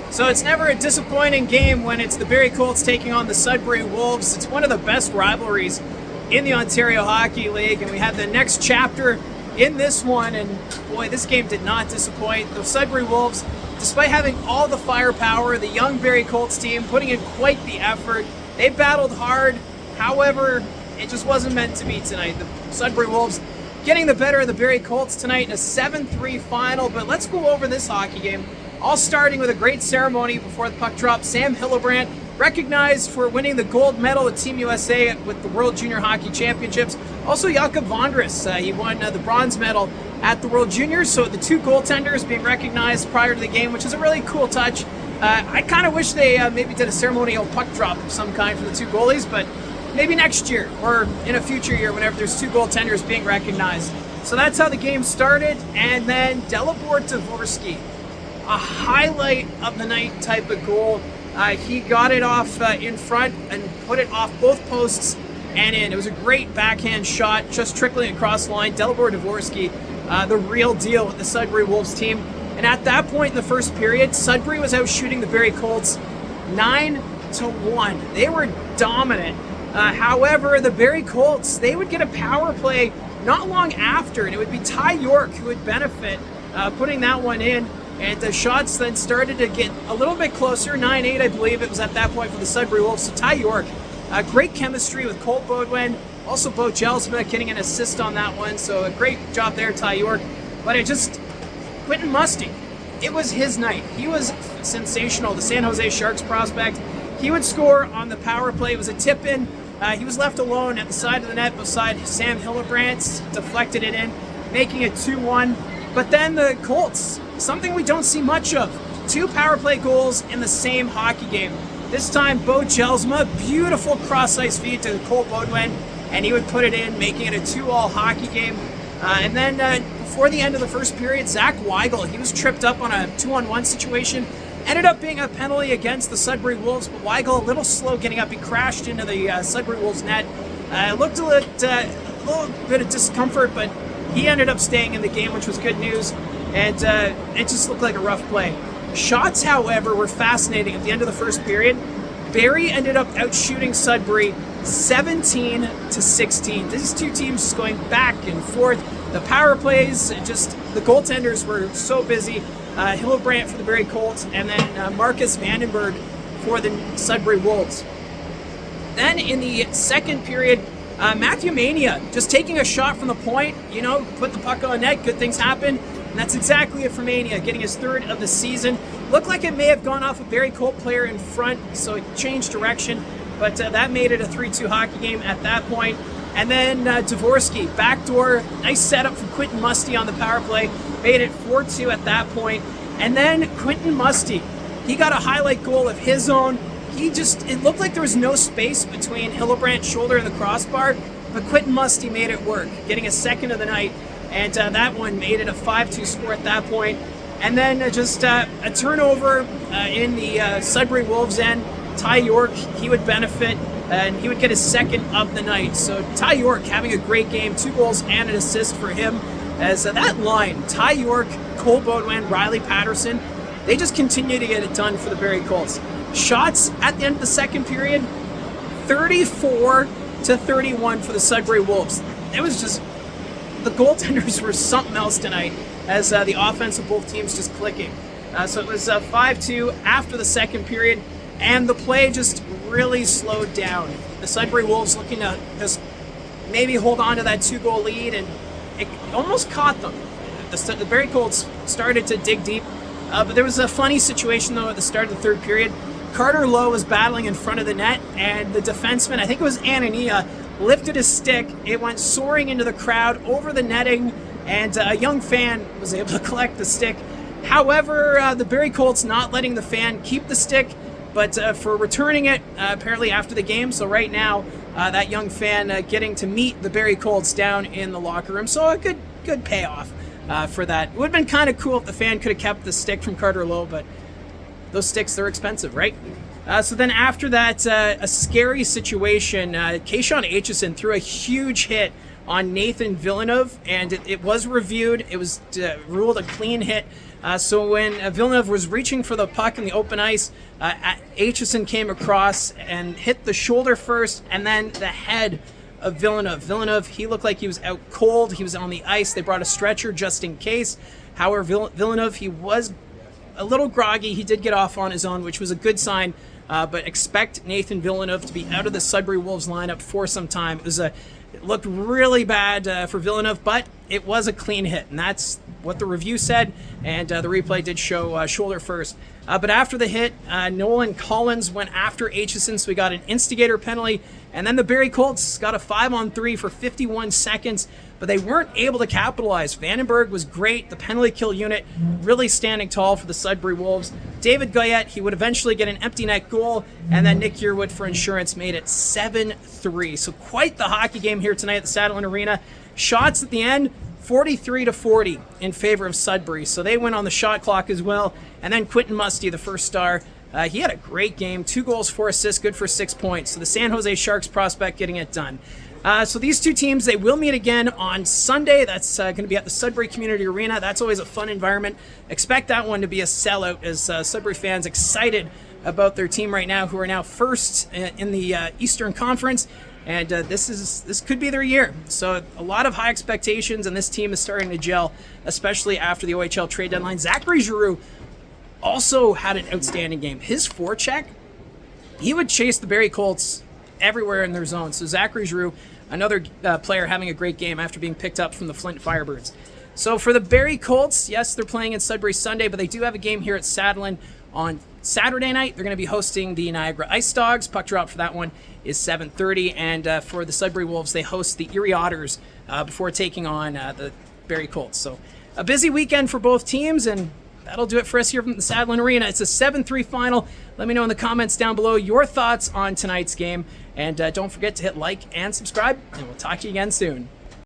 So it's never a disappointing game when it's the Barrie Colts taking on the Sudbury Wolves. It's one of the best rivalries in the Ontario Hockey League, and we have the next chapter in this one, and boy, this game did not disappoint. The Sudbury Wolves, despite having all the firepower, the young Barrie Colts team putting in quite the effort. They battled hard, however, it just wasn't meant to be tonight. The Sudbury Wolves getting the better of the Barrie Colts tonight in a 7-3 final, but let's go over this hockey game. All starting with a great ceremony before the puck drop. Sam Hillebrand, recognized for winning the gold medal with Team USA with the World Junior Hockey Championships. Also Jakob Vondras, he won the bronze medal at the World Juniors. So the two goaltenders being recognized prior to the game, which is a really cool touch. I kind of wish they maybe did a ceremonial puck drop of some kind for the two goalies, but maybe next year or in a future year whenever there's two goaltenders being recognized. So that's how the game started. And then Dalibor Dvorsky, a highlight of the night type of goal. He got it off in front and put it off both posts and in. It was a great backhand shot, just trickling across the line. Dalibor Dvorsky, the real deal with the Sudbury Wolves team. And at that point in the first period, Sudbury was out shooting the Barrie Colts 9-1. They were dominant. However, the Barrie Colts, they would get a power play not long after, and it would be Ty York who would benefit putting that one in. And the shots then started to get a little bit closer, 9-8 I believe it was at that point for the Sudbury Wolves. So Ty York, great chemistry with Colt Baudouin, also Bo Jelsma getting an assist on that one, so a great job there, Ty York. But Quentin Musty, it was his night. He was sensational, the San Jose Sharks prospect. He would score on the power play. It was a tip-in. He was left alone at the side of the net beside Sam Hillebrand, deflected it in, making it 2-1. But then the Colts, something we don't see much of. Two power play goals in the same hockey game. This time, Bo Jelsma, beautiful cross-ice feed to Colt Baudouin, and he would put it in, making it a 2-all hockey game. And then before the end of the first period, Zach Weigel, he was tripped up on a 2-on-1 situation. Ended up being a penalty against the Sudbury Wolves, but Weigel a little slow getting up. He crashed into the Sudbury Wolves net. Looked a little bit of discomfort, but he ended up staying in the game, which was good news. And it just looked like a rough play. Shots, however, were fascinating at the end of the first period. Barrie ended up outshooting Sudbury 17-16. These two teams just going back and forth. The power plays, the goaltenders were so busy. Hillebrand for the Barrie Colts, and then Marcus Vandenberg for the Sudbury Wolves. Then in the second period, Matthew Mania just taking a shot from the point, put the puck on net, good things happen. And that's exactly it for Mania, getting his third of the season. Looked like it may have gone off a Barrie Colt player in front, so it changed direction. But that made it a 3-2 hockey game at that point. And then Dvorsky, backdoor, nice setup from Quentin Musty on the power play, made it 4-2 at that point. And then Quentin Musty, he got a highlight goal of his own. It looked like there was no space between Hillebrand's shoulder and the crossbar, but Quentin Musty made it work, getting a second of the night. And that one made it a 5-2 score at that point. And then a turnover in the Sudbury Wolves end. Ty York, he would benefit, and he would get his second of the night. So Ty York having a great game, 2 goals and an assist for him. As that line, Ty York, Cole Baudouin, Riley Patterson, they just continue to get it done for the Barrie Colts. Shots at the end of the second period, 34-31 for the Sudbury Wolves. It was just, the goaltenders were something else tonight as the offense of both teams just clicking. So it was 5-2 after the second period, and the play just really slowed down. The Sudbury Wolves looking to just maybe hold on to that 2-goal lead, and it almost caught them. The Barrie Colts started to dig deep, but there was a funny situation though at the start of the third period. Carter Lowe was battling in front of the net, and the defenseman, I think it was Anania, lifted his stick. It went soaring into the crowd, over the netting, and a young fan was able to collect the stick. However, the Barrie Colts not letting the fan keep the stick, but for returning it apparently after the game. So right now, that young fan getting to meet the Barrie Colts down in the locker room. So a good payoff for that. It would have been kind of cool if the fan could have kept the stick from Carter Lowe, but those sticks, they're expensive, right? So then after that, a scary situation. Kayshawn Aitchison threw a huge hit on Nathan Villeneuve, and it was reviewed. It was ruled a clean hit. So when Villeneuve was reaching for the puck in the open ice, Aitchison came across and hit the shoulder first, and then the head of Villeneuve. Villeneuve, he looked like he was out cold. He was on the ice. They brought a stretcher just in case. However, Villeneuve, he was a little groggy. He did get off on his own, which was a good sign. But expect Nathan Villeneuve to be out of the Sudbury Wolves lineup for some time. It looked really bad for Villeneuve, but it was a clean hit, and that's what the review said, and the replay did show shoulder first. But after the hit, Nolan Collins went after Aitchison, so we got an instigator penalty, and then the Barrie Colts got a 5-on-3 for 51 seconds, but they weren't able to capitalize. Vandenberg was great. The penalty kill unit really standing tall for the Sudbury Wolves. David Goyette, he would eventually get an empty net goal, and then Nick Yearwood for insurance made it 7-3. So quite the hockey game here tonight at the Saddlein Arena. Shots at the end, 43-40 in favor of Sudbury. So they went on the shot clock as well. And then Quentin Musty, the first star, he had a great game. 2 goals, 4 assists, good for 6 points. So the San Jose Sharks prospect getting it done. So these two teams, they will meet again on Sunday. That's going to be at the Sudbury Community Arena. That's always a fun environment. Expect that one to be a sellout, as Sudbury fans excited about their team right now, who are now first in the Eastern Conference. And this could be their year. So a lot of high expectations, and this team is starting to gel, especially after the OHL trade deadline. Zachary Giroux also had an outstanding game. His forecheck, he would chase the Barrie Colts everywhere in their zone. So Zachary Giroux, another player having a great game after being picked up from the Flint Firebirds. So for the Barrie Colts, yes, they're playing in Sudbury Sunday, but they do have a game here at Saddlein on Saturday night. They're going to be hosting the Niagara Ice Dogs. Puck drop for that one is 7:30. And for the Sudbury Wolves, they host the Erie Otters before taking on the Barrie Colts. So a busy weekend for both teams, and that'll do it for us here from the Saddlein Arena. It's a 7-3 final. Let me know in the comments down below your thoughts on tonight's game. And don't forget to hit like and subscribe, and we'll talk to you again soon.